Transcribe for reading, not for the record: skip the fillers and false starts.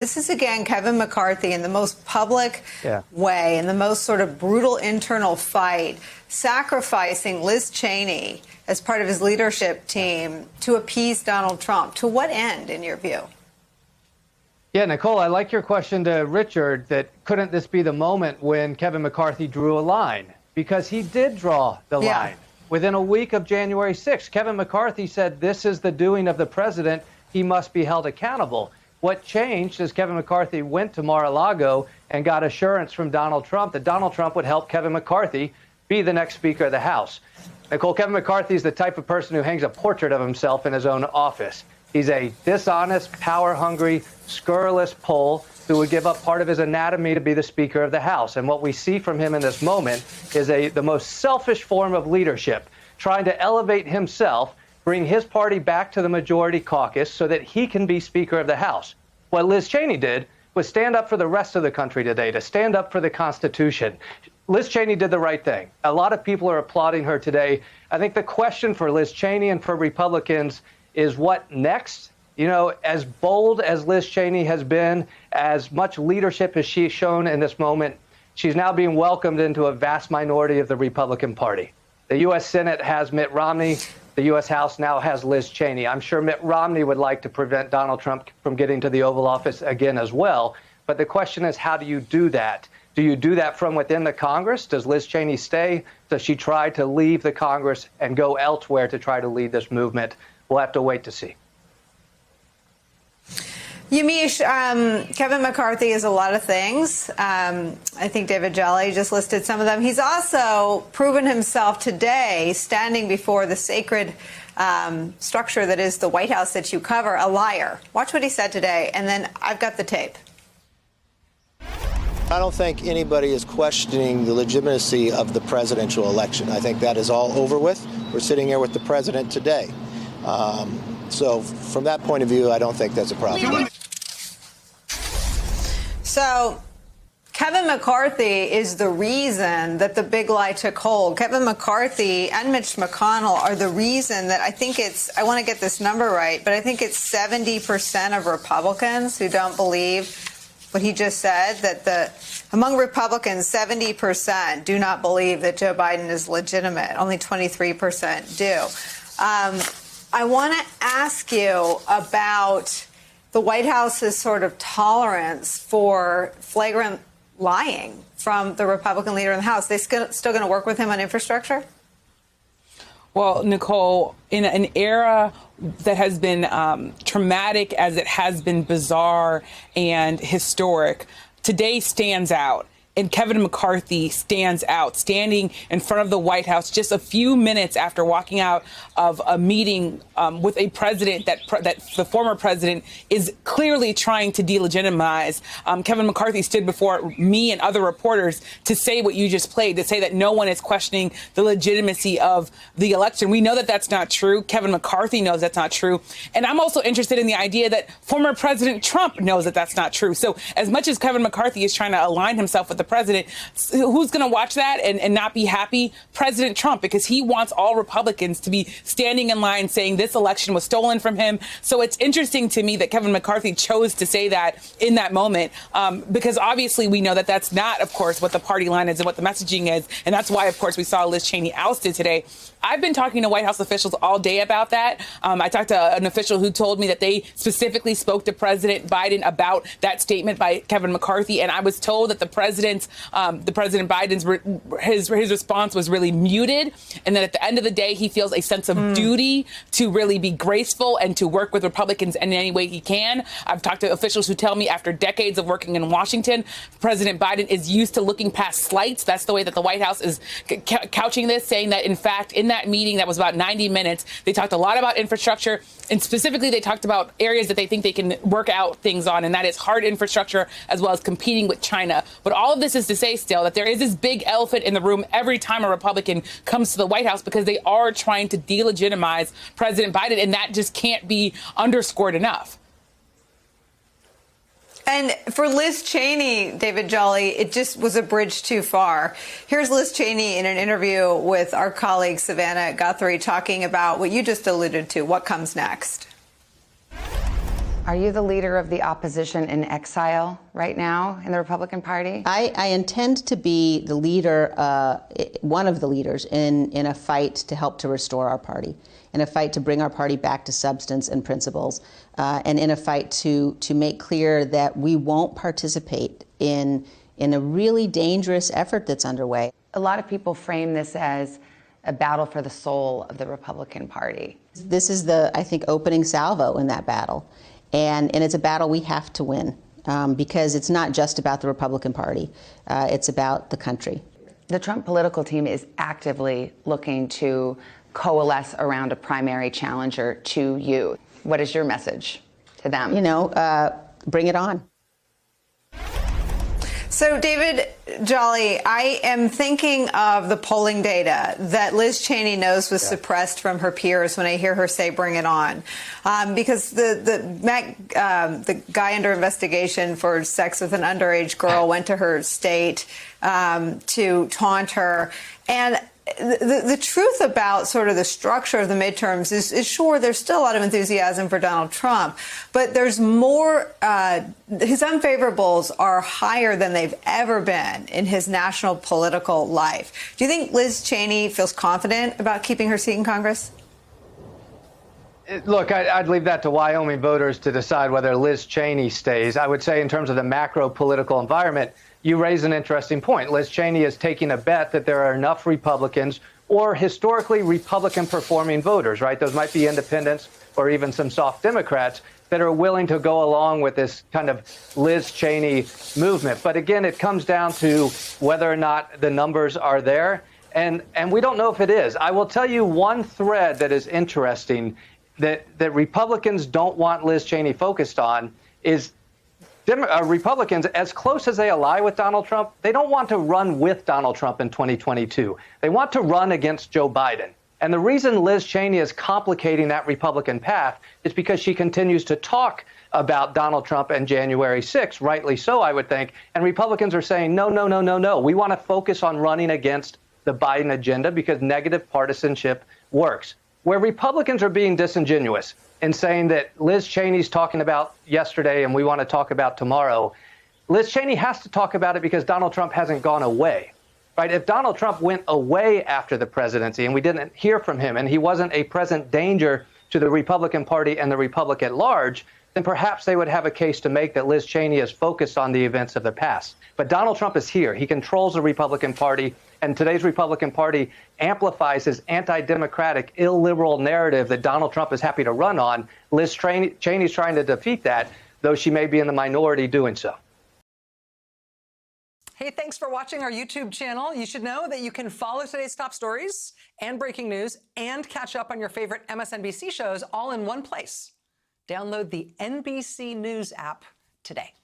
This is, again, Kevin McCarthy in the most public way, in the most sort of brutal internal fight, sacrificing Liz Cheney as part of his leadership team to appease Donald Trump. To what end, in your view? Yeah, Nicole, I like your question to Richard that couldn't this be the moment when Kevin McCarthy drew a line? Because he did draw the line. Within a week of January 6th, Kevin McCarthy said this is the doing of the president. He must be held accountable. What changed is Kevin McCarthy went to Mar-a-Lago and got assurance from Donald Trump that Donald Trump would help Kevin McCarthy be the next Speaker of the House. Nicole, Kevin McCarthy is the type of person who hangs a portrait of himself in his own office. He's a dishonest, power-hungry, scurrilous Pole who would give up part of his anatomy to be the Speaker of the House. And what we see from him in this moment is the most selfish form of leadership, trying to elevate himself, bring his party back to the majority caucus so that he can be Speaker of the House. What Liz Cheney did was stand up for the rest of the country today, to stand up for the Constitution. Liz Cheney did the right thing. A lot of people are applauding her today. I think the question for Liz Cheney and for Republicans is what next? You know, as bold as Liz Cheney has been, as much leadership as she's shown in this moment, she's now being welcomed into a vast minority of the Republican Party. The U.S. Senate has Mitt Romney. The U.S. House now has Liz Cheney. I'm sure Mitt Romney would like to prevent Donald Trump from getting to the Oval Office again as well. But the question is, how do you do that? Do you do that from within the Congress? Does Liz Cheney stay? Does she try to leave the Congress and go elsewhere to try to lead this movement? We'll have to wait to see. Yamiche, Kevin McCarthy is a lot of things. I think David Jolly just listed some of them. He's also proven himself today, standing before the sacred structure that is the White House that you cover, a liar. Watch what he said today, and then I've got the tape. I don't think anybody is questioning the legitimacy of the presidential election. I think that is all over with. We're sitting here with the president today. So from that point of view, I don't think that's a problem. So Kevin McCarthy is the reason that the big lie took hold. Kevin McCarthy and Mitch McConnell are the reason that I want to get this number right, but I think it's 70% of Republicans who don't believe what he just said, that among Republicans, 70% do not believe that Joe Biden is legitimate. Only 23% do. I want to ask you about the White House's sort of tolerance for flagrant lying from the Republican leader in the House. They still going to work with him on infrastructure? Well, Nicole, in an era that has been traumatic as it has been bizarre and historic, today stands out. And Kevin McCarthy stands out, standing in front of the White House just a few minutes after walking out of a meeting with a president that the former president is clearly trying to delegitimize. Kevin McCarthy stood before me and other reporters to say what you just played, to say that no one is questioning the legitimacy of the election. We know that that's not true. Kevin McCarthy knows that's not true. And I'm also interested in the idea that former President Trump knows that that's not true. So as much as Kevin McCarthy is trying to align himself with the president, who's going to watch that and not be happy? President Trump, because he wants all Republicans to be standing in line saying this election was stolen from him. So it's interesting to me that Kevin McCarthy chose to say that in that moment, because obviously we know that that's not, of course, what the party line is and what the messaging is. And that's why, of course, we saw Liz Cheney ousted today. I've been talking to White House officials all day about that. I talked to an official who told me that they specifically spoke to President Biden about that statement by Kevin McCarthy. And I was told that the President Biden's his response was really muted, and that at the end of the day, he feels a sense of duty to really be graceful and to work with Republicans in any way he can. I've talked to officials who tell me after decades of working in Washington, President Biden is used to looking past slights. That's the way that the White House is couching this, saying that, in fact, in that meeting that was about 90 minutes, they talked a lot about infrastructure, and specifically they talked about areas that they think they can work out things on, and that is hard infrastructure as well as competing with China. But all of this is to say still that there is this big elephant in the room every time a Republican comes to the White House, because they are trying to delegitimize President Biden, and that just can't be underscored enough. And for Liz Cheney, David Jolly, it just was a bridge too far. Here's Liz Cheney in an interview with our colleague Savannah Guthrie talking about what you just alluded to, what comes next. Are you the leader of the opposition in exile right now in the Republican Party? I intend to be the leader, one of the leaders in a fight to help to restore our party, in a fight to bring our party back to substance and principles, and in a fight to make clear that we won't participate in a really dangerous effort that's underway. A lot of people frame this as a battle for the soul of the Republican Party. This is the, I think, opening salvo in that battle. And it's a battle we have to win because it's not just about the Republican Party. It's about the country. The Trump political team is actively looking to coalesce around a primary challenger to you. What is your message to them? You know, bring it on. So, David Jolly, I am thinking of the polling data that Liz Cheney knows was suppressed from her peers when I hear her say, bring it on. Because the guy under investigation for sex with an underage girl went to her state to taunt her. And the truth about sort of the structure of the midterms is sure, there's still a lot of enthusiasm for Donald Trump, but there's more, his unfavorables are higher than they've ever been in his national political life. Do you think Liz Cheney feels confident about keeping her seat in Congress? Look, I'd leave that to Wyoming voters to decide whether Liz Cheney stays. I would say in terms of the macro political environment, you raise an interesting point. Liz Cheney is taking a bet that there are enough Republicans or historically Republican-performing voters, right? Those might be independents or even some soft Democrats that are willing to go along with this kind of Liz Cheney movement. But again, it comes down to whether or not the numbers are there. And we don't know if it is. I will tell you one thread that is interesting that Republicans don't want Liz Cheney focused on is Republicans, as close as they ally with Donald Trump, they don't want to run with Donald Trump in 2022. They want to run against Joe Biden. And the reason Liz Cheney is complicating that Republican path is because she continues to talk about Donald Trump and January 6th, rightly so, I would think. And Republicans are saying, no, no, no, no, no. We want to focus on running against the Biden agenda because negative partisanship works. Where Republicans are being disingenuous in saying that Liz Cheney's talking about yesterday and we want to talk about tomorrow, Liz Cheney has to talk about it because Donald Trump hasn't gone away, right? If Donald Trump went away after the presidency and we didn't hear from him and he wasn't a present danger to the Republican Party and the Republic at large, then perhaps they would have a case to make that Liz Cheney is focused on the events of the past. But Donald Trump is here. He controls the Republican Party, and today's Republican Party amplifies his anti-democratic, illiberal narrative that Donald Trump is happy to run on. Liz Cheney's trying to defeat that, though she may be in the minority doing so. Hey, thanks for watching our YouTube channel. You should know that you can follow today's top stories and breaking news and catch up on your favorite MSNBC shows all in one place. Download the NBC News app today.